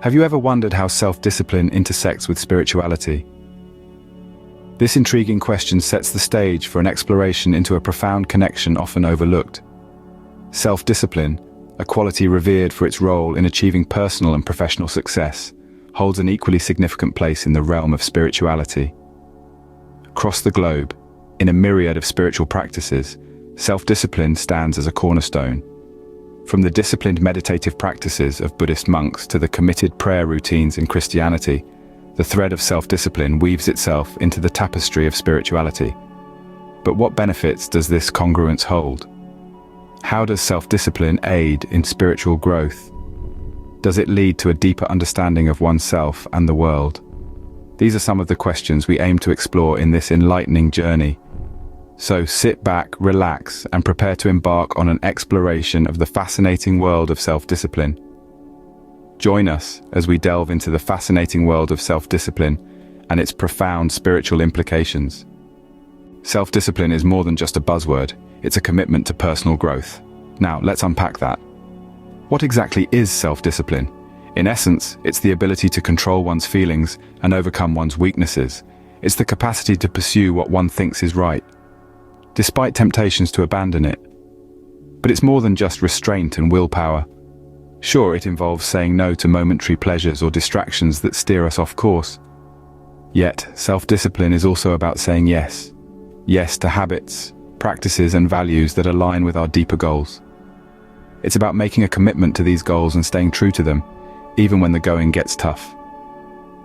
Have you ever wondered how self-discipline intersects with spirituality? This intriguing question sets the stage for an exploration into a profound connection often overlooked. Self-discipline, a quality revered for its role in achieving personal and professional success, holds an equally significant place in the realm of spirituality. Across the globe, in a myriad of spiritual practices, self-discipline stands as a cornerstone. From the disciplined meditative practices of Buddhist monks to the committed prayer routines in Christianity, the thread of self-discipline weaves itself into the tapestry of spirituality. But what benefits does this congruence hold? How does self-discipline aid in spiritual growth? Does it lead to a deeper understanding of oneself and the world? These are some of the questions we aim to explore in this enlightening journey. So sit back, relax, and prepare to embark on an exploration of the fascinating world of self-discipline. Join us as we delve into the fascinating world of self-discipline and its profound spiritual implications. Self-discipline is more than just a buzzword, it's a commitment to personal growth. Now, let's unpack that. What exactly is self-discipline? In essence, it's the ability to control one's feelings and overcome one's weaknesses. It's the capacity to pursue what one thinks is right, despite temptations to abandon it. But it's more than just restraint and willpower. Sure, it involves saying no to momentary pleasures or distractions that steer us off course. Yet, self-discipline is also about saying yes. Yes to habits, practices, and values that align with our deeper goals. It's about making a commitment to these goals and staying true to them, even when the going gets tough.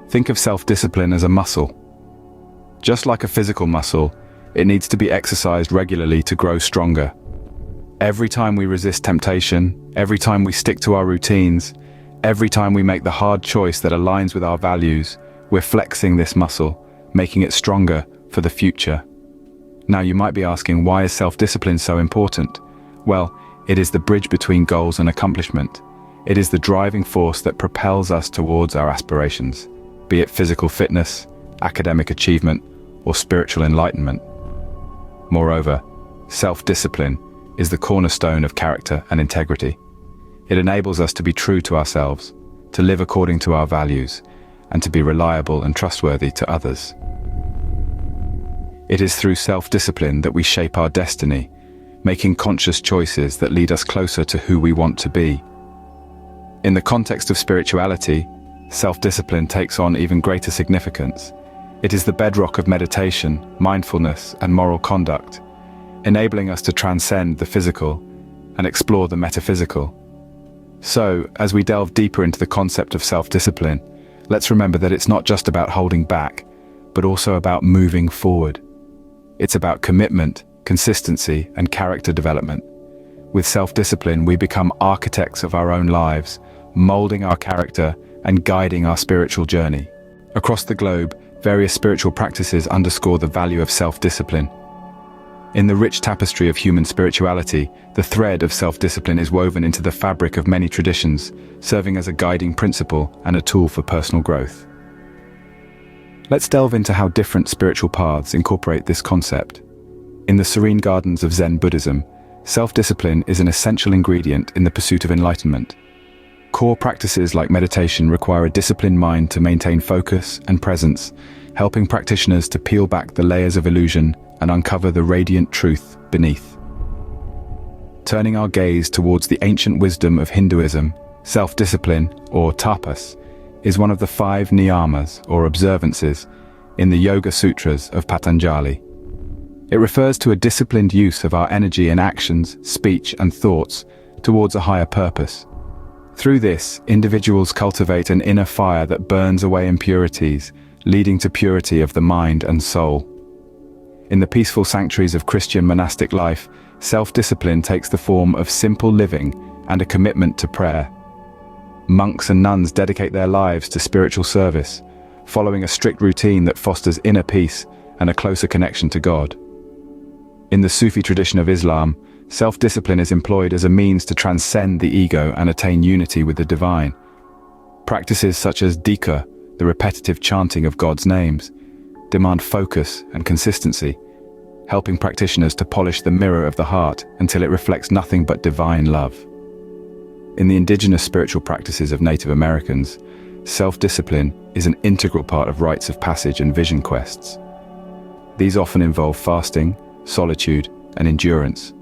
Think of self-discipline as a muscle. Just like a physical muscle, it needs to be exercised regularly to grow stronger. Every time we resist temptation, every time we stick to our routines, every time we make the hard choice that aligns with our values, we're flexing this muscle, making it stronger for the future. Now you might be asking, why is self-discipline so important? Well, it is the bridge between goals and accomplishment. It is the driving force that propels us towards our aspirations, be it physical fitness, academic achievement, or spiritual enlightenment. Moreover, self-discipline is the cornerstone of character and integrity. It enables us to be true to ourselves, to live according to our values, and to be reliable and trustworthy to others. It is through self-discipline that we shape our destiny, making conscious choices that lead us closer to who we want to be. In the context of spirituality, self-discipline takes on even greater significance. It is the bedrock of meditation, mindfulness, and moral conduct, enabling us to transcend the physical and explore the metaphysical. So, as we delve deeper into the concept of self-discipline, let's remember that it's not just about holding back, but also about moving forward. It's about commitment, consistency, and character development. With self-discipline, we become architects of our own lives, molding our character and guiding our spiritual journey. Across the globe, various spiritual practices underscore the value of self-discipline. In the rich tapestry of human spirituality, the thread of self-discipline is woven into the fabric of many traditions, serving as a guiding principle and a tool for personal growth. Let's delve into how different spiritual paths incorporate this concept. In the serene gardens of Zen Buddhism, self-discipline is an essential ingredient in the pursuit of enlightenment. Core practices like meditation require a disciplined mind to maintain focus and presence, helping practitioners to peel back the layers of illusion and uncover the radiant truth beneath. Turning our gaze towards the ancient wisdom of Hinduism, self-discipline, or tapas, is one of the 5 niyamas, or observances, in the Yoga Sutras of Patanjali. It refers to a disciplined use of our energy in actions, speech, and thoughts towards a higher purpose. Through this, individuals cultivate an inner fire that burns away impurities, leading to purity of the mind and soul. In the peaceful sanctuaries of Christian monastic life, self-discipline takes the form of simple living and a commitment to prayer. Monks and nuns dedicate their lives to spiritual service, following a strict routine that fosters inner peace and a closer connection to God. In the Sufi tradition of Islam, self-discipline is employed as a means to transcend the ego and attain unity with the divine. Practices such as dhikr, the repetitive chanting of God's names, demand focus and consistency, helping practitioners to polish the mirror of the heart until it reflects nothing but divine love. In the indigenous spiritual practices of Native Americans, self-discipline is an integral part of rites of passage and vision quests. These often involve fasting, solitude, and endurance,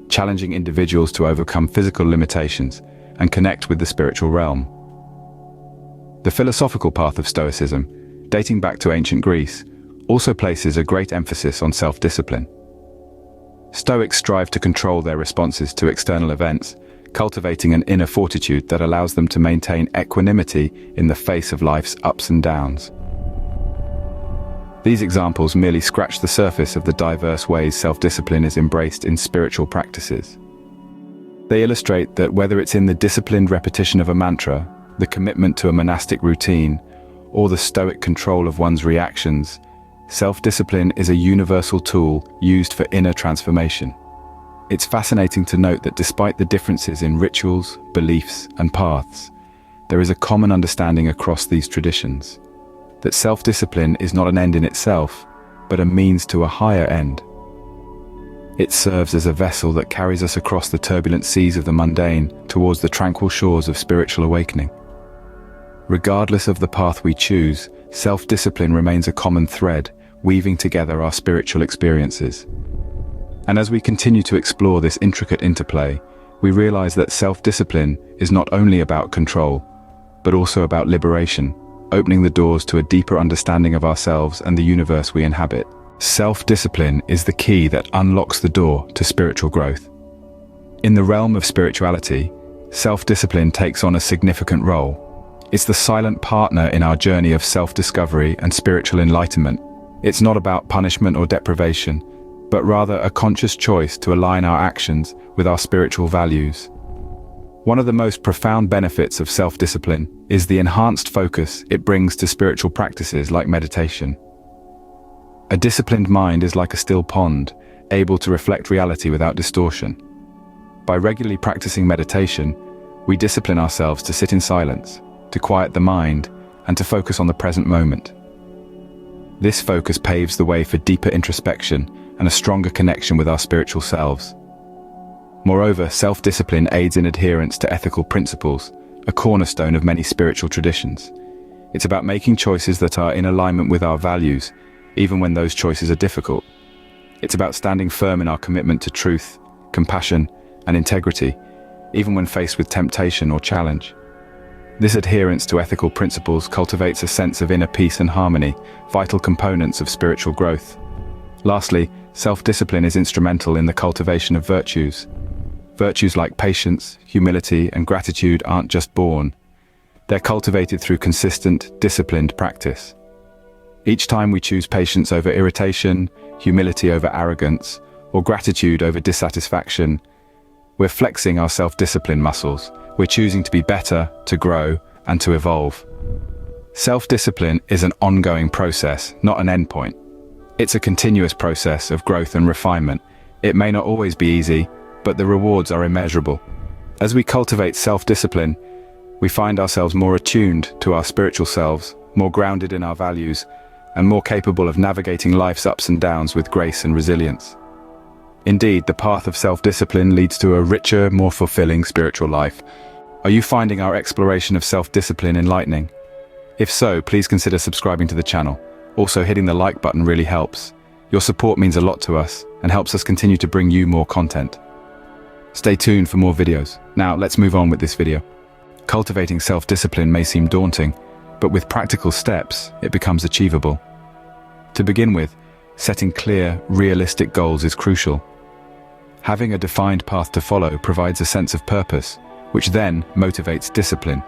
challenging individuals to overcome physical limitations and connect with the spiritual realm. The philosophical path of Stoicism, dating back to ancient Greece, also places a great emphasis on self-discipline. Stoics strive to control their responses to external events, cultivating an inner fortitude that allows them to maintain equanimity in the face of life's ups and downs. These examples merely scratch the surface of the diverse ways self-discipline is embraced in spiritual practices. They illustrate that whether it's in the disciplined repetition of a mantra, the commitment to a monastic routine, or the stoic control of one's reactions, self-discipline is a universal tool used for inner transformation. It's fascinating to note that despite the differences in rituals, beliefs, and paths, there is a common understanding across these traditions that self-discipline is not an end in itself, but a means to a higher end. It serves as a vessel that carries us across the turbulent seas of the mundane towards the tranquil shores of spiritual awakening. Regardless of the path we choose, self-discipline remains a common thread, weaving together our spiritual experiences. And as we continue to explore this intricate interplay, we realize that self-discipline is not only about control, but also about liberation, opening the doors to a deeper understanding of ourselves and the universe we inhabit. Self-discipline is the key that unlocks the door to spiritual growth. In the realm of spirituality, self-discipline takes on a significant role. It's the silent partner in our journey of self-discovery and spiritual enlightenment. It's not about punishment or deprivation, but rather a conscious choice to align our actions with our spiritual values. One of the most profound benefits of self-discipline is the enhanced focus it brings to spiritual practices like meditation. A disciplined mind is like a still pond, able to reflect reality without distortion. By regularly practicing meditation, we discipline ourselves to sit in silence, to quiet the mind, and to focus on the present moment. This focus paves the way for deeper introspection and a stronger connection with our spiritual selves. Moreover, self-discipline aids in adherence to ethical principles, a cornerstone of many spiritual traditions. It's about making choices that are in alignment with our values, even when those choices are difficult. It's about standing firm in our commitment to truth, compassion, and integrity, even when faced with temptation or challenge. This adherence to ethical principles cultivates a sense of inner peace and harmony, vital components of spiritual growth. Lastly, self-discipline is instrumental in the cultivation of virtues. Virtues like patience, humility, and gratitude aren't just born. They're cultivated through consistent, disciplined practice. Each time we choose patience over irritation, humility over arrogance, or gratitude over dissatisfaction, we're flexing our self-discipline muscles. We're choosing to be better, to grow, and to evolve. Self-discipline is an ongoing process, not an endpoint. It's a continuous process of growth and refinement. It may not always be easy, but the rewards are immeasurable. As we cultivate self-discipline, we find ourselves more attuned to our spiritual selves, more grounded in our values, and more capable of navigating life's ups and downs with grace and resilience. Indeed, the path of self-discipline leads to a richer, more fulfilling spiritual life. Are you finding our exploration of self-discipline enlightening? If so, please consider subscribing to the channel. Also, hitting the like button really helps. Your support means a lot to us and helps us continue to bring you more content. Stay tuned for more videos. Now, let's move on with this video. Cultivating self-discipline may seem daunting, but with practical steps, it becomes achievable. To begin with, setting clear, realistic goals is crucial. Having a defined path to follow provides a sense of purpose, which then motivates discipline.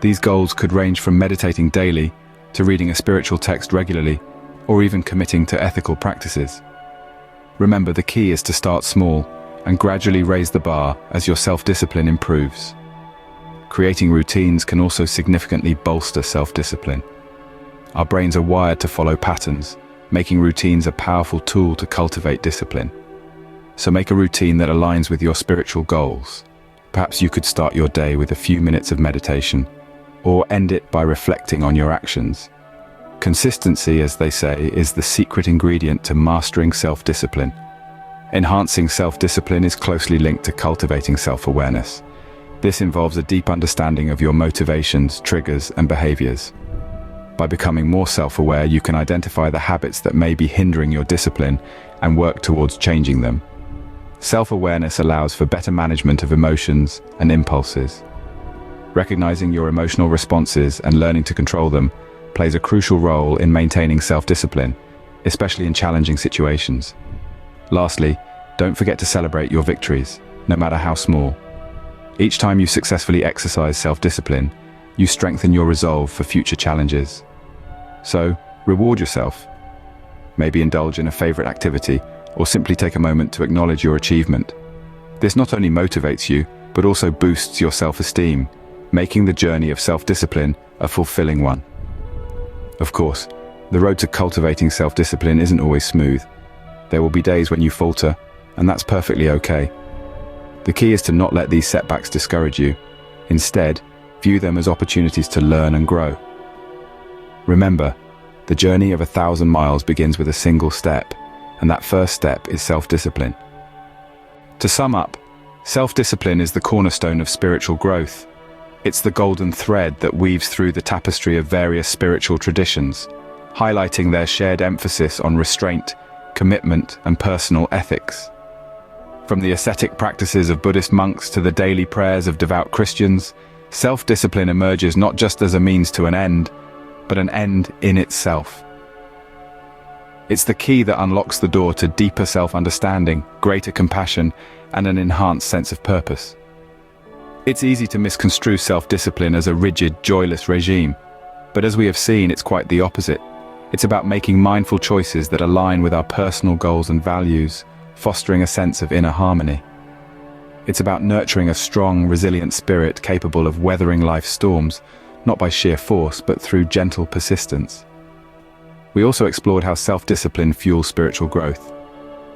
These goals could range from meditating daily to reading a spiritual text regularly, or even committing to ethical practices. Remember, the key is to start small and gradually raise the bar as your self-discipline improves. Creating routines can also significantly bolster self-discipline. Our brains are wired to follow patterns, making routines a powerful tool to cultivate discipline. So make a routine that aligns with your spiritual goals. Perhaps you could start your day with a few minutes of meditation, or end it by reflecting on your actions. Consistency, as they say, is the secret ingredient to mastering self-discipline. Enhancing self-discipline is closely linked to cultivating self-awareness. This involves a deep understanding of your motivations, triggers, and behaviors. By becoming more self-aware, you can identify the habits that may be hindering your discipline and work towards changing them. Self-awareness allows for better management of emotions and impulses. Recognizing your emotional responses and learning to control them plays a crucial role in maintaining self-discipline, especially in challenging situations. Lastly, don't forget to celebrate your victories, no matter how small. Each time you successfully exercise self-discipline, you strengthen your resolve for future challenges. So, reward yourself. Maybe indulge in a favorite activity, or simply take a moment to acknowledge your achievement. This not only motivates you, but also boosts your self-esteem, making the journey of self-discipline a fulfilling one. Of course, the road to cultivating self-discipline isn't always smooth. There will be days when you falter, and that's perfectly okay. The key is to not let these setbacks discourage you. Instead, view them as opportunities to learn and grow. Remember, the journey of 1,000 miles begins with a single step, and that first step is self-discipline. To sum up, self-discipline is the cornerstone of spiritual growth. It's the golden thread that weaves through the tapestry of various spiritual traditions, highlighting their shared emphasis on restraint, commitment, and personal ethics. From the ascetic practices of Buddhist monks to the daily prayers of devout Christians, self-discipline emerges not just as a means to an end, but an end in itself. It's the key that unlocks the door to deeper self-understanding, greater compassion, and an enhanced sense of purpose. It's easy to misconstrue self-discipline as a rigid, joyless regime, but as we have seen, it's quite the opposite. It's about making mindful choices that align with our personal goals and values, fostering a sense of inner harmony. It's about nurturing a strong, resilient spirit capable of weathering life's storms, not by sheer force, but through gentle persistence. We also explored how self-discipline fuels spiritual growth.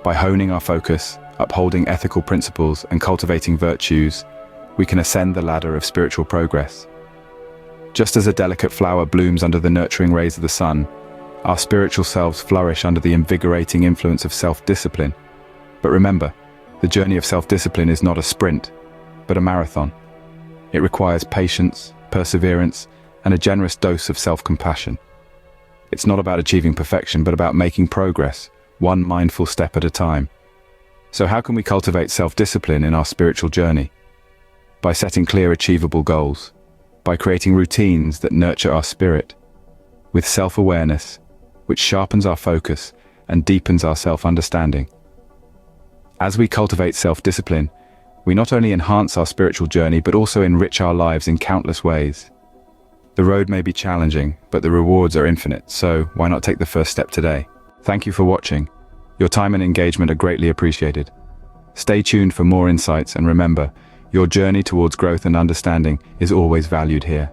By honing our focus, upholding ethical principles, and cultivating virtues, we can ascend the ladder of spiritual progress. Just as a delicate flower blooms under the nurturing rays of the sun, our spiritual selves flourish under the invigorating influence of self-discipline. But remember, the journey of self-discipline is not a sprint, but a marathon. It requires patience, perseverance, and a generous dose of self-compassion. It's not about achieving perfection, but about making progress, one mindful step at a time. So how can we cultivate self-discipline in our spiritual journey? By setting clear, achievable goals, by creating routines that nurture our spirit, with self-awareness, which sharpens our focus and deepens our self-understanding. As we cultivate self-discipline, we not only enhance our spiritual journey, but also enrich our lives in countless ways. The road may be challenging, but the rewards are infinite, so why not take the first step today? Thank you for watching. Your time and engagement are greatly appreciated. Stay tuned for more insights, and remember, your journey towards growth and understanding is always valued here.